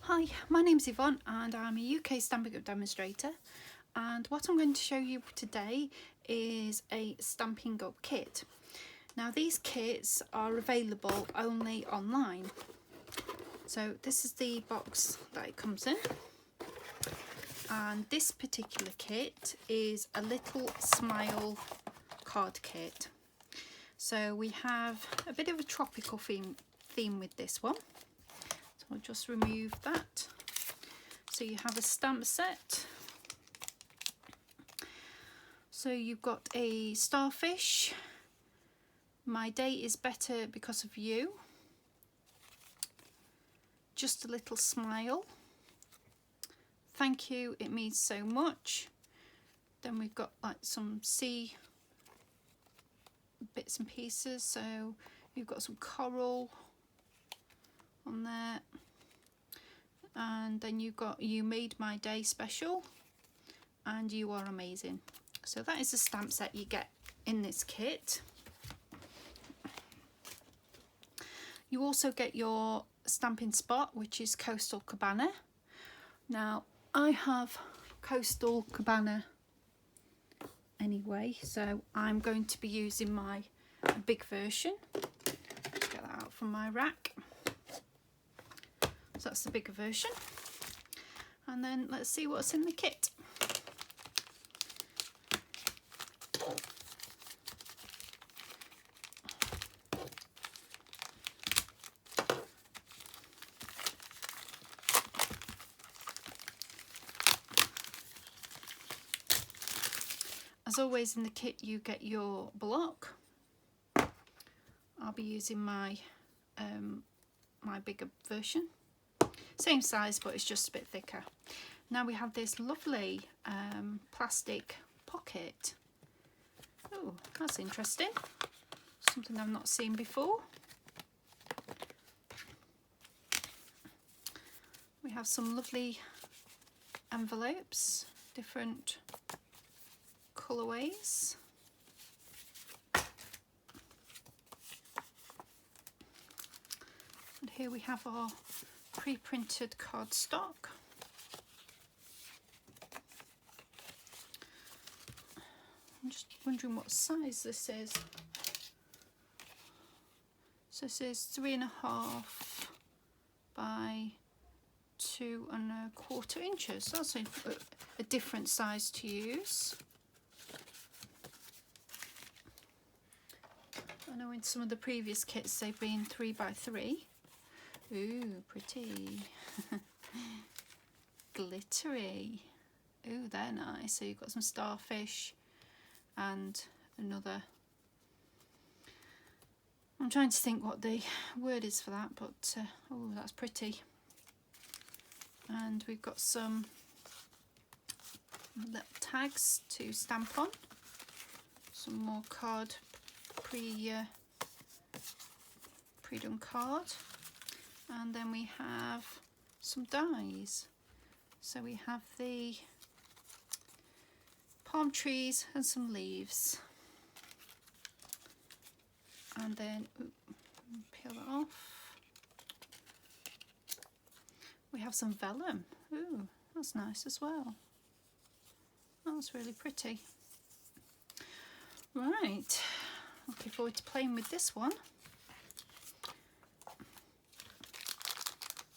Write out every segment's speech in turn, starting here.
Hi, my name's Yvonne and I'm a UK Stampin' Up demonstrator, and what I'm going to show you today is a Stampin' Up kit. Now these kits are available only online. So this is the box that it comes in, and this particular kit is a little smile card kit. So we have a bit of a tropical theme with this one. I'll just remove that. So you have a stamp set. So you've got a starfish. My day is better because of you. Just a little smile. Thank you, it means so much. Then we've got like some sea bits and pieces. So you've got some coral on there, and then you've got "You made my day special" and "You are amazing." So that is the stamp set you get in this kit. You also get your stamping spot, which is Coastal Cabana. Now I have Coastal Cabana anyway, so I'm going to be using my big version. Let's get that out from my rack. So that's the bigger version, and then let's see what's in the kit. As always in the kit you get your block. I'll be using my my bigger version. Same size, but it's just a bit thicker. Now we have this lovely plastic pocket. Oh, that's interesting. Something I've not seen before. We have some lovely envelopes, different colourways. And here we have our pre-printed cardstock. I'm just wondering what size this is. So this is 3.5 by 2.25 inches. So that's a different size to use. I know in some of the previous kits they've been 3 by 3. Ooh, pretty. Glittery. Ooh, they're nice. So you've got some starfish and another. I'm trying to think what the word is for that, but oh, that's pretty. And we've got some little tags to stamp on. Some more card, pre-done card. And then we have some dies. So we have the palm trees and some leaves. And then, peel that off. We have some vellum. Ooh, that's nice as well. That's really pretty. Right, looking forward to playing with this one.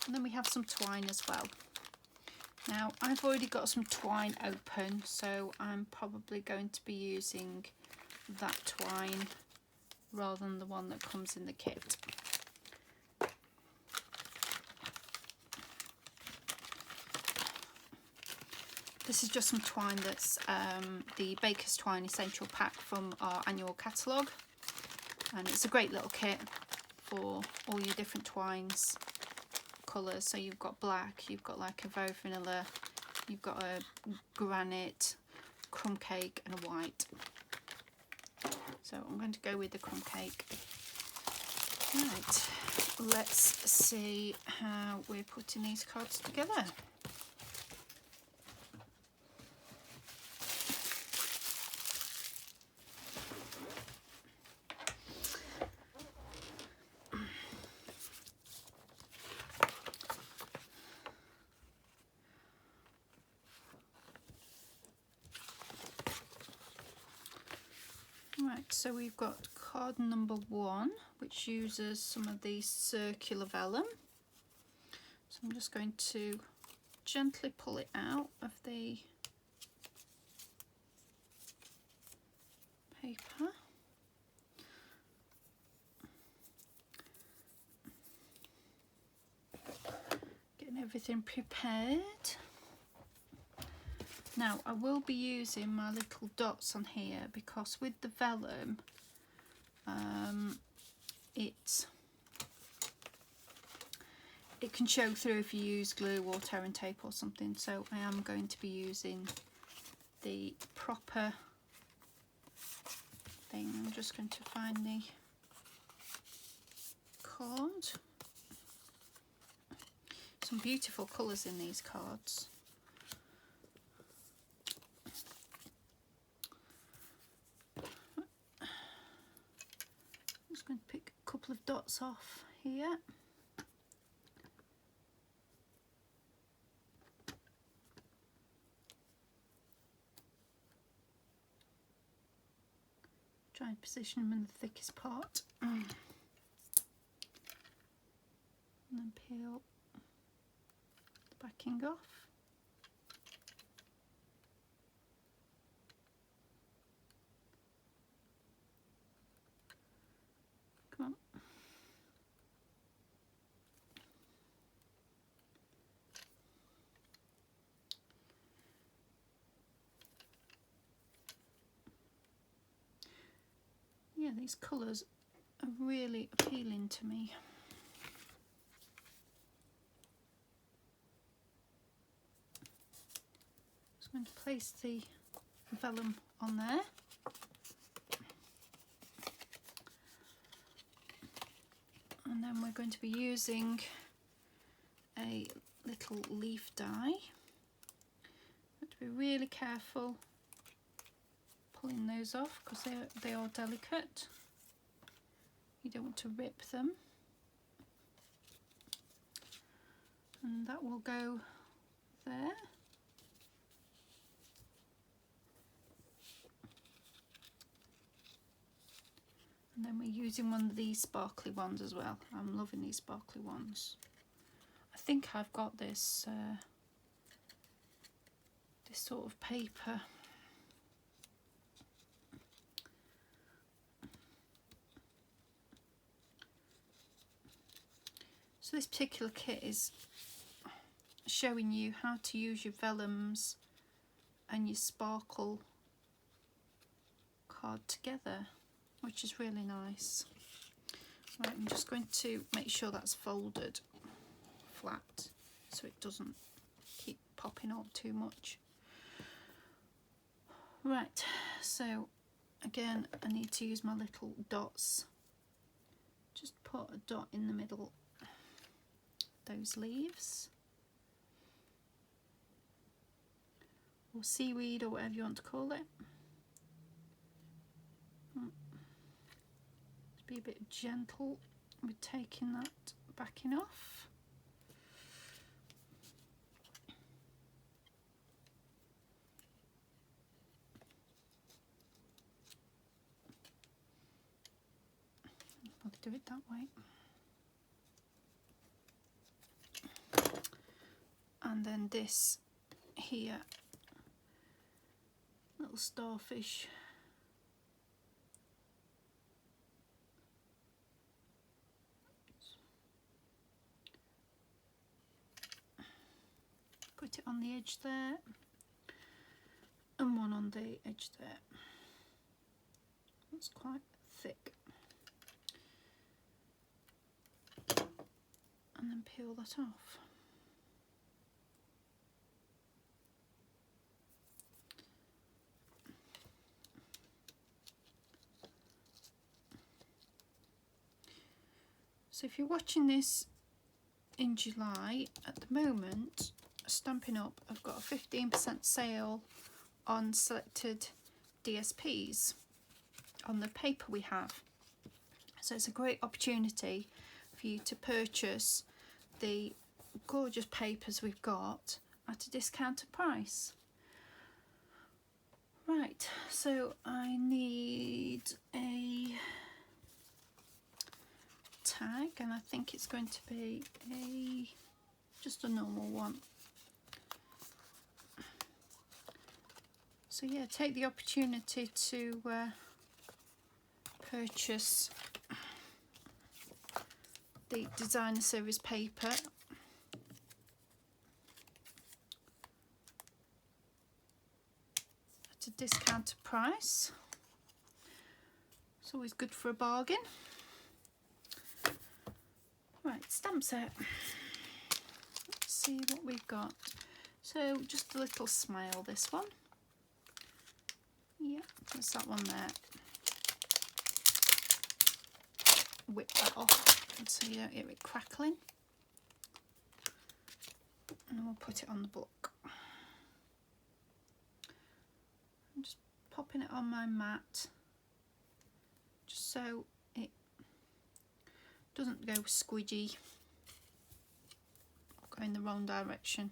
And then we have some twine as well. Now I've already got some twine open, so I'm probably going to be using that twine rather than the one that comes in the kit. This is just some twine that's the Baker's Twine Essential Pack from our annual catalogue, and it's a great little kit for all your different twines colours. So you've got black, you've got like a very vanilla, you've got a granite, crumb cake and a white. So I'm going to go with the crumb cake. Right, let's see how we're putting these cards together. Right, so we've got card number 1, which uses some of the circular vellum. So I'm just going to gently pull it out of the paper. Getting everything prepared. Now I will be using my little dots on here because with the vellum it can show through if you use glue or tear and tape or something, so I am going to be using the proper thing. I'm just going to find the card. Some beautiful colours in these cards. I'm just going to pick a couple of dots off here. Try and position them in the thickest part. And then peel the backing off. Come on. Yeah, these colours are really appealing to me. Just going to place the vellum on there. And then we're going to be using a little leaf die. Have to be really careful pulling those off because they are delicate. You don't want to rip them. And that will go there. And then we're using one of these sparkly ones as well. I'm loving these sparkly ones. I think I've got this this sort of paper. So this particular kit is showing you how to use your vellums and your sparkle card together, which is really nice. Right, I'm just going to make sure that's folded flat so it doesn't keep popping up too much. Right, so again I need to use my little dots. Just put a dot in the middle of those leaves. Or seaweed or whatever you want to call it. Be a bit gentle with taking that backing off. I'll do it that way. And then this here, little starfish. Put it on the edge there and one on the edge there. That's quite thick. And then peel that off. So if you're watching this in July, at the moment, Stampin' Up! I've got a 15% sale on selected DSPs on the paper we have. So it's a great opportunity for you to purchase the gorgeous papers we've got at a discounted price. Right, so I need a tag, and I think it's going to be just a normal one. So yeah, take the opportunity to purchase the designer series paper. At a discounted price. It's always good for a bargain. Right, stamp set. Let's see what we've got. So just a little smile, this one. Yeah, there's that one there. Whip that off so you don't hear it crackling. And then we'll put it on the block. I'm just popping it on my mat just so it doesn't go squidgy or go in the wrong direction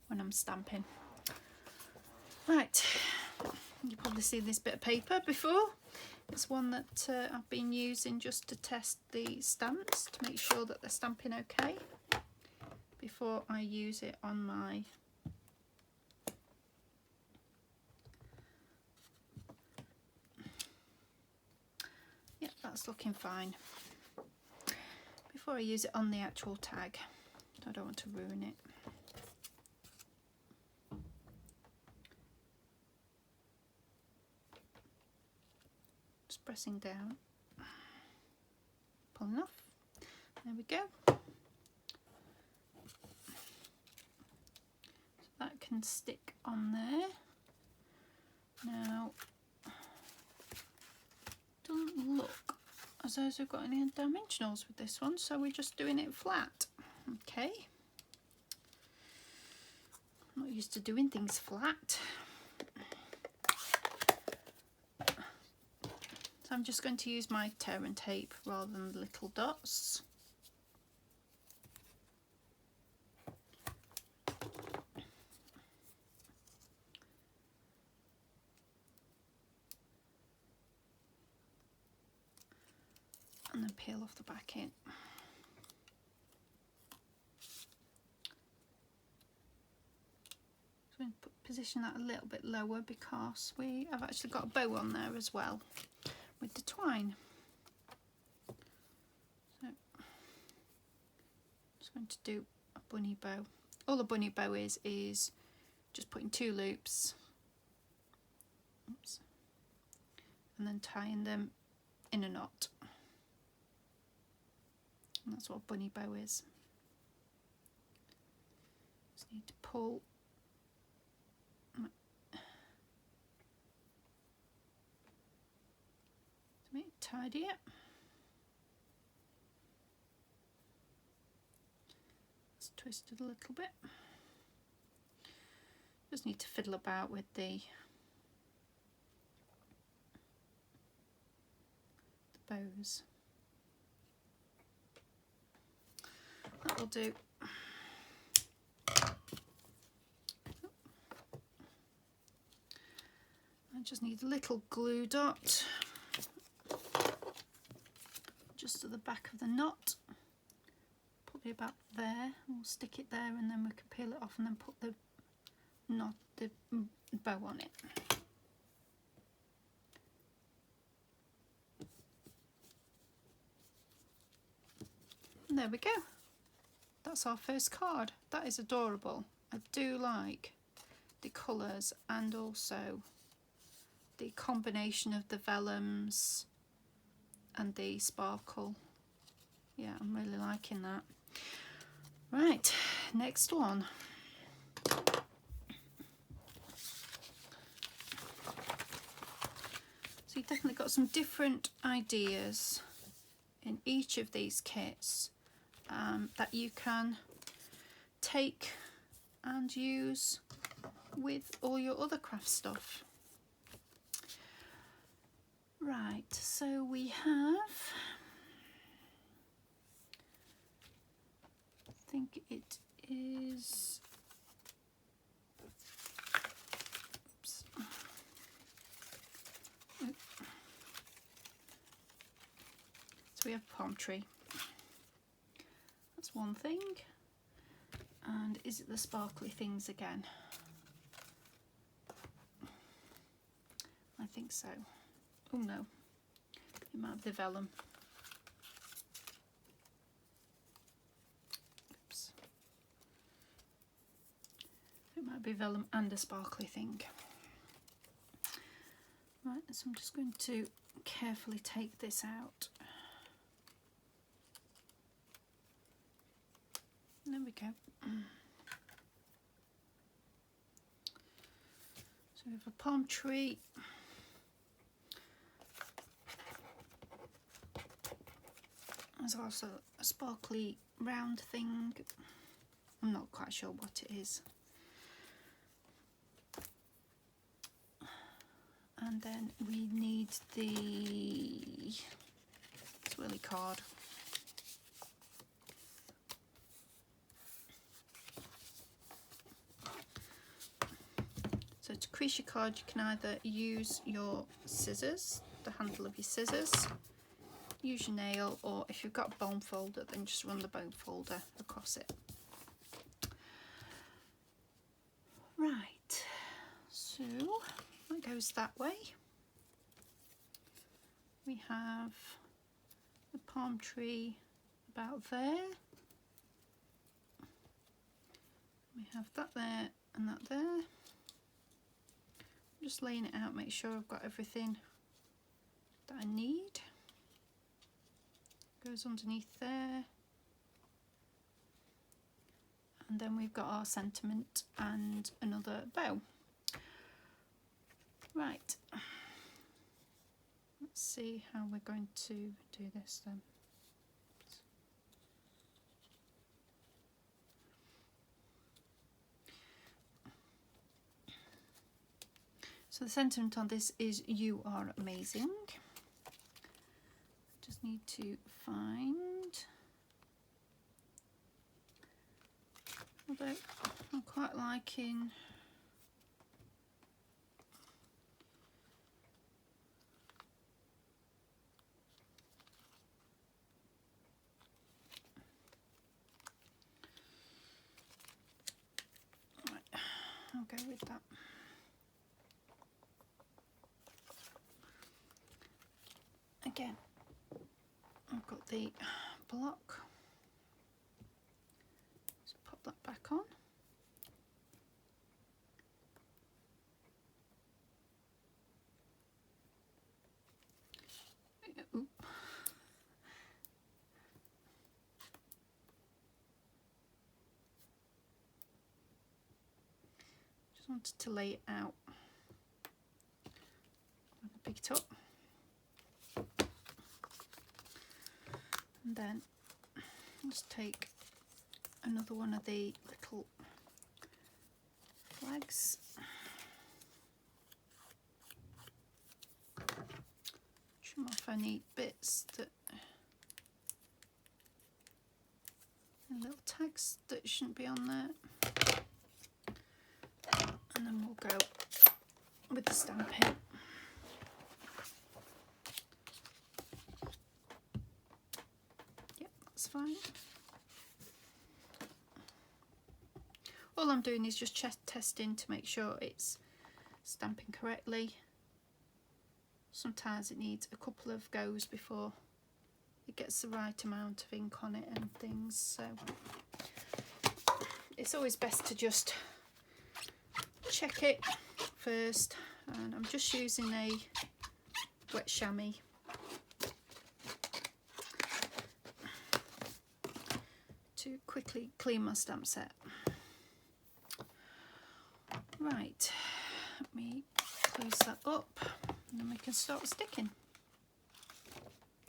when I'm stamping. Right, you've probably seen this bit of paper before. It's one that I've been using just to test the stamps to make sure that they're stamping okay before I use it on my that's looking fine. Before I use it on the actual tag, I don't want to ruin it. Just pressing down, pulling off. There we go. So that can stick on there. Now, doesn't look as though we've got any dimensionals with this one, so we're just doing it flat. Okay. I'm not used to doing things flat. So I'm just going to use my tear and tape rather than the little dots. And then peel off the back end. So I'm going to position that a little bit lower because we have actually got a bow on there as well with the twine. So I'm just going to do a bunny bow. All a bunny bow is just putting 2 loops, oops, and then tying them in a knot. And that's what a bunny bow is. Just need to pull to make it tidy it. It's twisted a little bit. Just need to fiddle about with the bows. That will do. I just need a little glue dot just at the back of the knot, probably about there. We'll stick it there and then we can peel it off and then put the knot, the bow on it. And there we go. That's our first card. That is adorable. I do like the colours and also the combination of the vellums and the sparkle. Yeah, I'm really liking that. Right, next one. So you've definitely got some different ideas in each of these kits that you can take and use with all your other craft stuff. Right, so we have, I think it is, oops, we have palm tree. That's one thing. And is it the sparkly things again? I think so. Oh no, it might be the vellum. Oops. It might be vellum and a sparkly thing. Right, so I'm just going to carefully take this out. There we go. So we have a palm tree. There's also a sparkly round thing. I'm not quite sure what it is. And then we need the swirly card. So to crease your card, you can either use your scissors, the handle of your scissors, use your nail, or if you've got a bone folder, then just run the bone folder across it. Right, so that goes that way. We have the palm tree about there. We have that there and that there. Just laying it out, make sure I've got everything that I need. Goes underneath there. And then we've got our sentiment and another bow. Right. Let's see how we're going to do this then. So the sentiment on this is "You are amazing." Just need to find, although I'm quite liking right, I'll go with that. Again, I've got the block, so pop that back on. Oop. Just wanted to lay it out. I'm going to pick it up. And then just take another one of the little flags. Trim off any bits that, little tags that shouldn't be on there. And then we'll go with the Stampin. Fine. All I'm doing is just testing to make sure it's stamping correctly. Sometimes it needs a couple of goes before it gets the right amount of ink on it and things, so it's always best to just check it first. And I'm just using a wet chamois to quickly clean my stamp set. Right, let me close that up and then we can start sticking.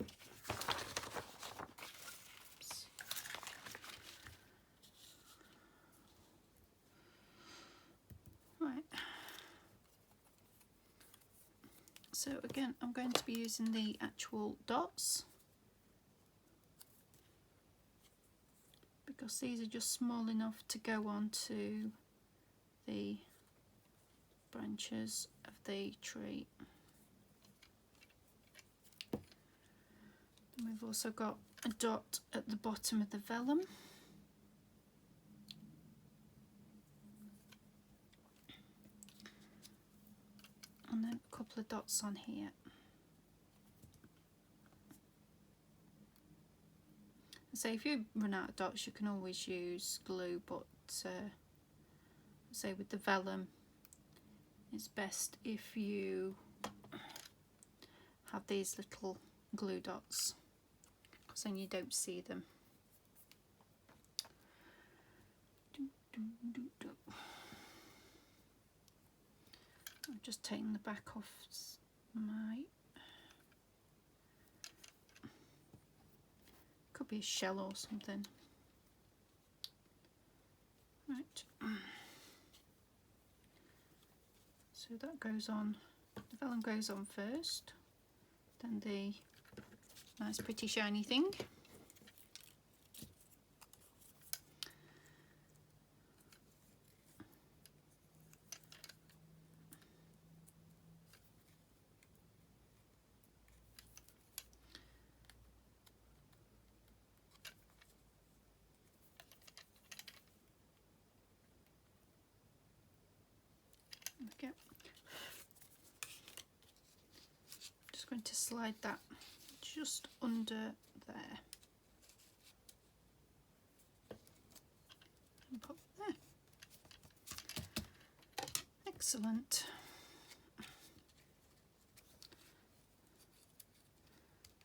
Oops. Right, so again I'm going to be using the actual dots, because these are just small enough to go onto the branches of the tree. And we've also got a dot at the bottom of the vellum. And then a couple of dots on here. So if you run out of dots, you can always use glue, but say with the vellum, it's best if you have these little glue dots, because then you don't see them. I'm just taking the back off my, could be a shell or something. Right, so that goes on, the vellum goes on first, then the nice pretty shiny thing. Okay. Just going to slide that just under there and pop there. Excellent.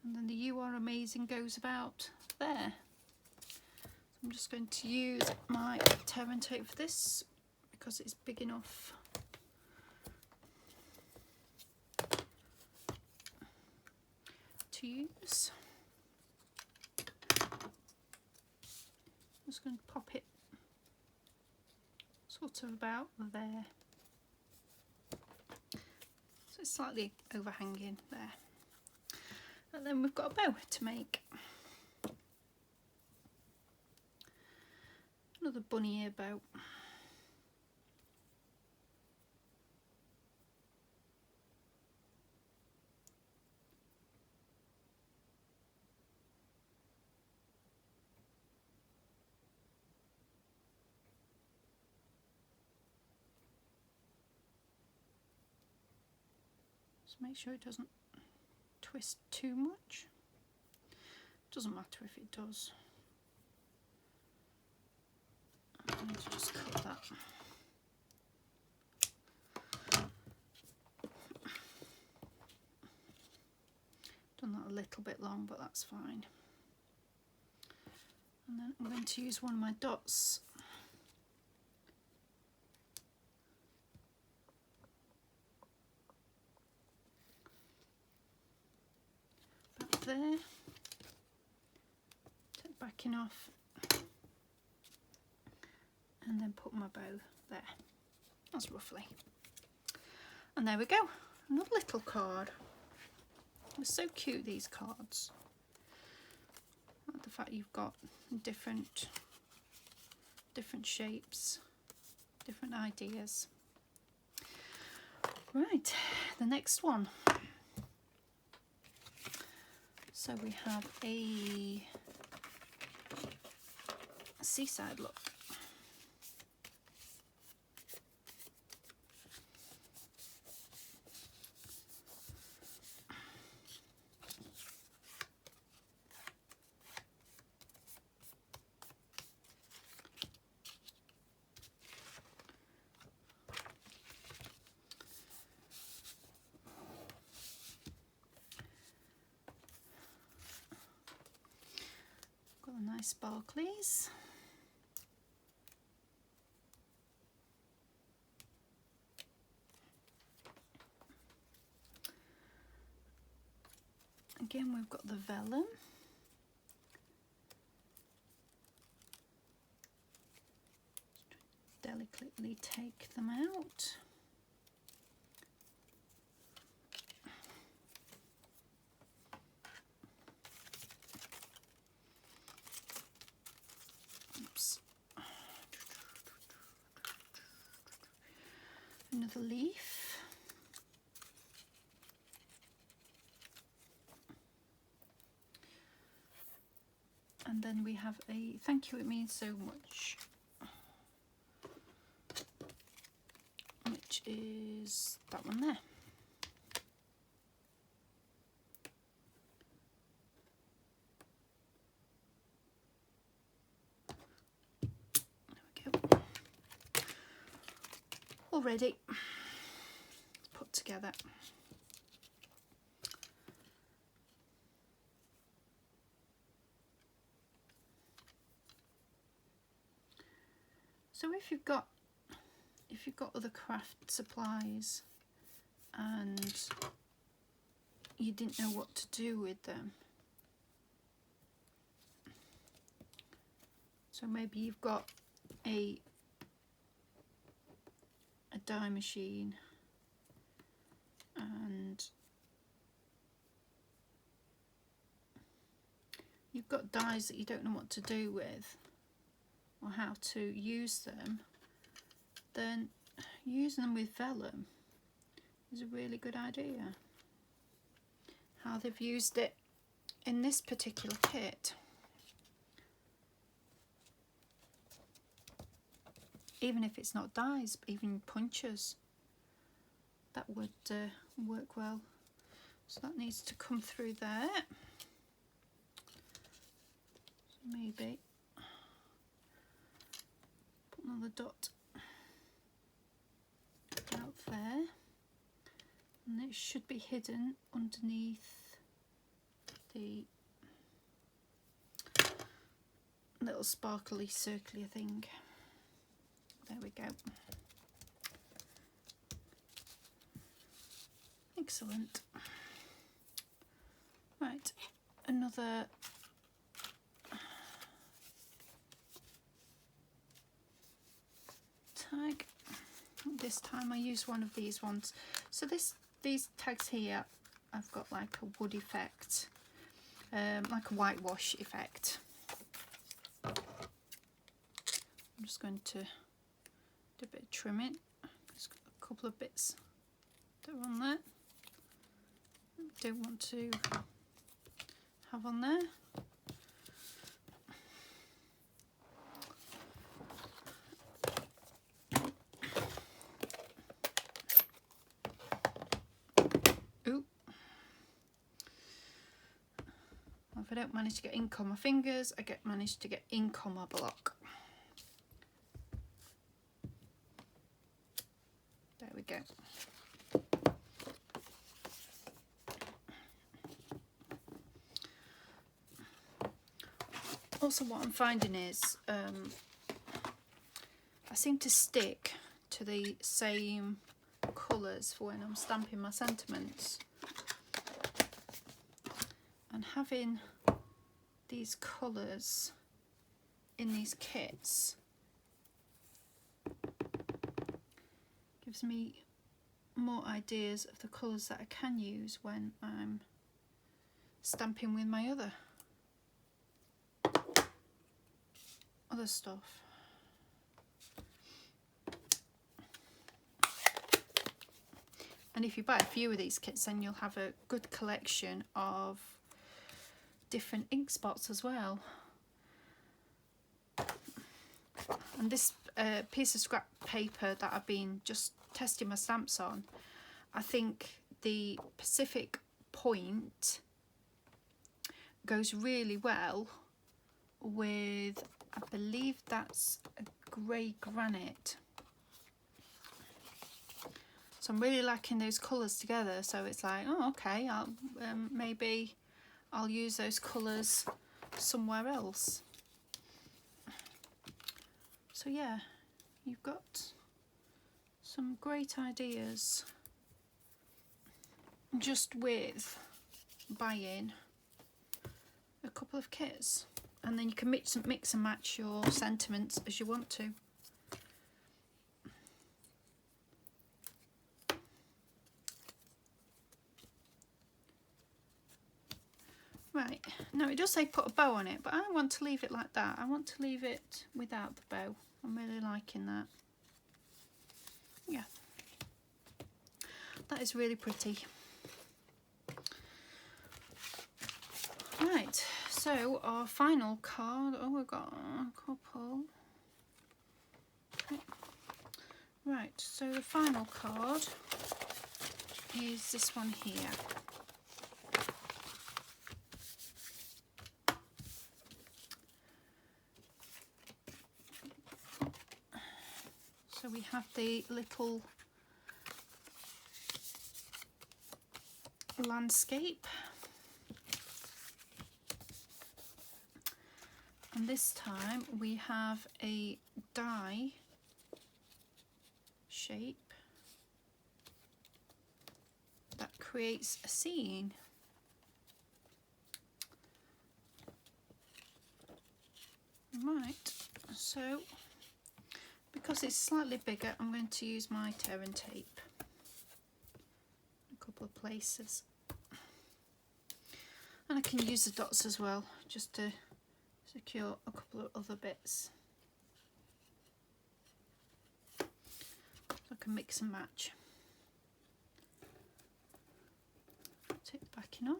And then the "You are amazing" goes about there. So I'm just going to use my tear and tape for this because it's big enough. To use. I'm just going to pop it sort of about there, so it's slightly overhanging there. And then we've got a bow to make. Another bunny ear bow. Just make sure it doesn't twist too much. Doesn't matter if it does. I need to just cut that. Done that a little bit long, but that's fine. And then I'm going to use one of my dots back there. Take backing off and then put my bow there. That's roughly. And there we go. Another little card. They're so cute, these cards. I like the fact you've got different shapes, different ideas. Right, the next one. So we have a seaside look. Got the nice sparklies. Again, we've got the vellum. Delicately take them out. Oops. Another leaf. have a thank you, it means so much, which is that one there. There we go. All ready. Put together. So if you've got other craft supplies and you didn't know what to do with them, so maybe you've got a die machine and you've got dies that you don't know what to do with or how to use them, then using them with vellum is a really good idea. How they've used it in this particular kit. Even if it's not dies, even punches, that would work well. So that needs to come through there. So maybe put another dot out there, and it should be hidden underneath the little sparkly circular thing. There we go. Excellent. Right, another tag. This time I use one of these ones. So these tags here, I've got like a wood effect, like a whitewash effect. I'm just going to do a bit of trimming. Just got a couple of bits that are on there. Don't want to have on there. Ooh. If I don't manage to get ink on my fingers, I manage to get ink on my block. There we go. Also, what I'm finding is I seem to stick to the same colours for when I'm stamping my sentiments, and having these colours in these kits gives me more ideas of the colours that I can use when I'm stamping with my other stuff. And if you buy a few of these kits, then you'll have a good collection of different ink spots as well. And this piece of scrap paper that I've been just testing my stamps on, I think the Pacific Point goes really well with, I believe that's a grey granite. So I'm really liking those colours together. So it's like, oh, okay, maybe I'll use those colours somewhere else. So yeah, you've got some great ideas just with buying a couple of kits, and then you can mix and match your sentiments as you want to. Right, now it does say put a bow on it, but I want to leave it like that. I want to leave it without the bow. I'm really liking that. Yeah, that is really pretty. Right, So our final card, oh, we've got a couple. Okay. Right, so the final card is this one here. So we have the little landscape, and this time we have a die shape that creates a scene. Right, so because it's slightly bigger, I'm going to use my tear and tape a couple of places, and I can use the dots as well just to secure a couple of other bits, so I can mix and match. Take the backing off.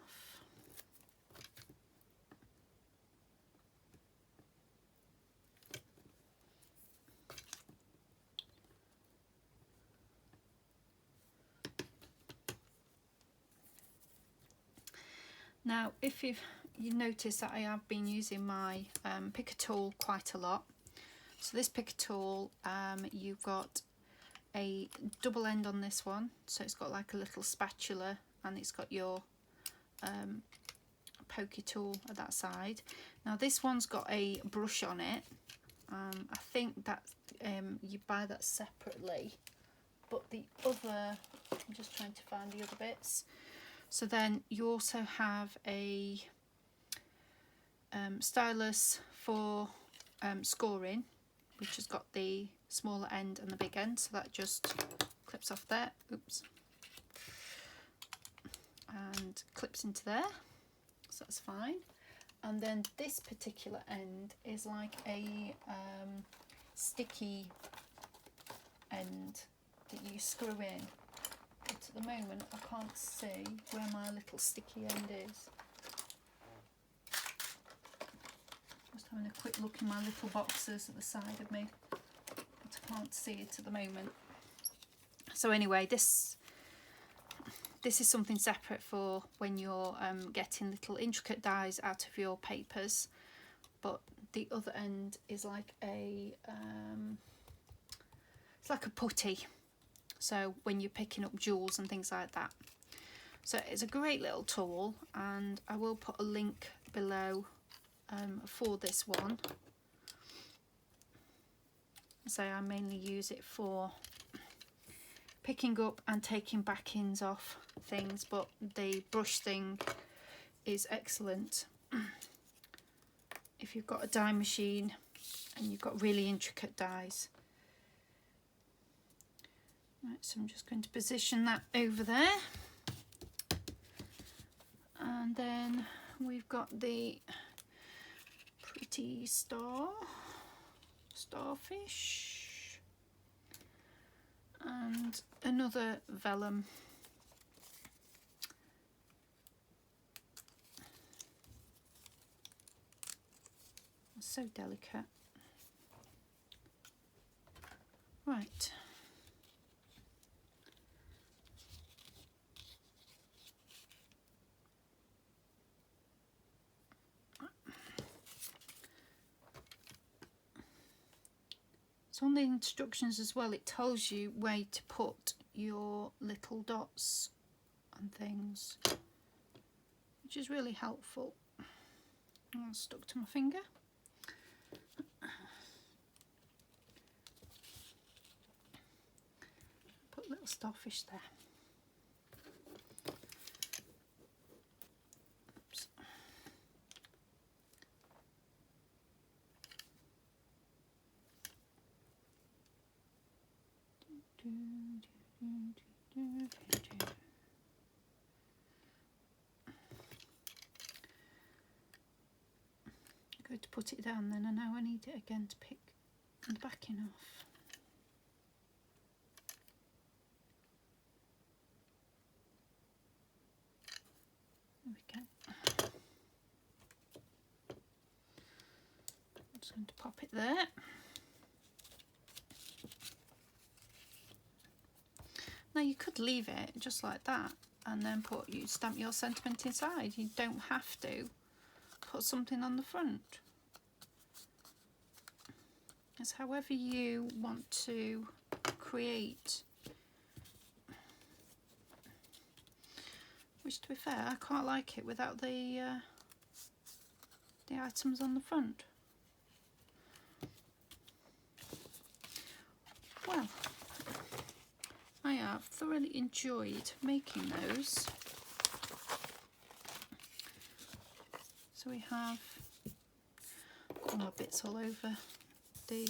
Now, if you notice that I have been using my picker tool quite a lot. So this picker tool, you've got a double end on this one, so it's got like a little spatula, and it's got your pokey tool at that side. Now this one's got a brush on it. I think that you buy that separately, but the other, I'm just trying to find the other bits. So then you also have a stylus for scoring, which has got the smaller end and the big end, so that just clips off there, oops, and clips into there, so that's fine. And then this particular end is like a sticky end that you screw in, but at the moment I can't see where my little sticky end is. Just having a quick look in my little boxes at the side of me, but I can't see it at the moment. So anyway, this is something separate for when you're getting little intricate dies out of your papers, but the other end is like a it's like a putty, so when you're picking up jewels and things like that. So it's a great little tool, and I will put a link below for this one. So I mainly use it for picking up and taking backings off things, but the brush thing is excellent if you've got a die machine and you've got really intricate dies. Right, so I'm just going to position that over there, and then we've got the pretty starfish, and another vellum. So delicate. Right. So on the instructions as well, it tells you where to put your little dots and things, which is really helpful. Oh, it's stuck to my finger. Put a little starfish there. Oops. Go to put it down, then I know I need it again to pick the backing off. There we go. going to pop it there. Now you could leave it just like that and then you stamp your sentiment inside. You don't have to put something on the front. It's however you want to create. Which, to be fair, I quite like it without the items on the front. Well, I have thoroughly enjoyed making those. So we have all our bits all over the.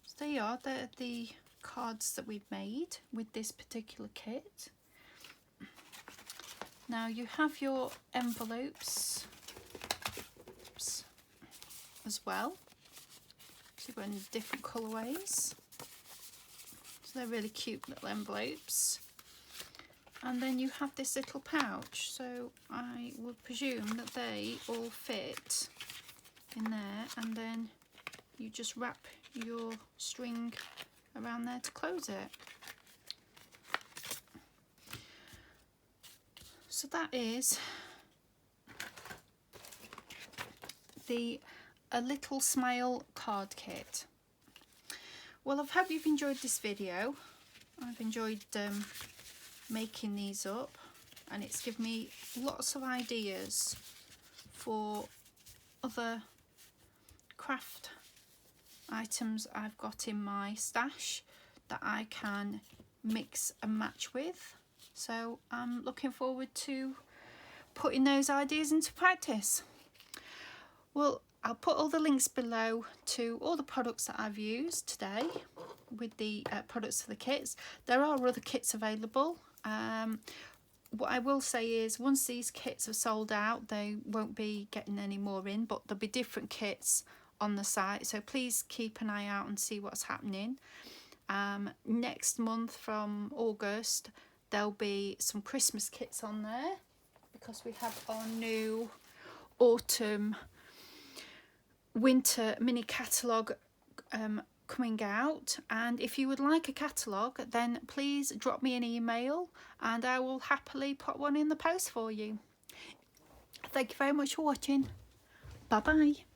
So there you are. They're the cards that we've made with this particular kit. Now you have your envelopes as well. So you've got in different colourways. So they're really cute little envelopes. And then you have this little pouch. So I would presume that they all fit in there, and then you just wrap your string around there to close it. So that is the A Little Smile card kit. Well, I hope you've enjoyed this video. I've enjoyed making these up, and it's given me lots of ideas for other craft items I've got in my stash that I can mix and match with. So I'm looking forward to putting those ideas into practice. Well, I'll put all the links below to all the products that I've used today with the products for the kits. There are other kits available. What I will say is once these kits are sold out, they won't be getting any more in, but there'll be different kits on the site, so please keep an eye out and see what's happening. Next month from August there'll be some Christmas kits on there because we have our new autumn winter mini catalogue coming out, and if you would like a catalogue then please drop me an email and I will happily put one in the post for you. Thank you very much for watching. Bye bye.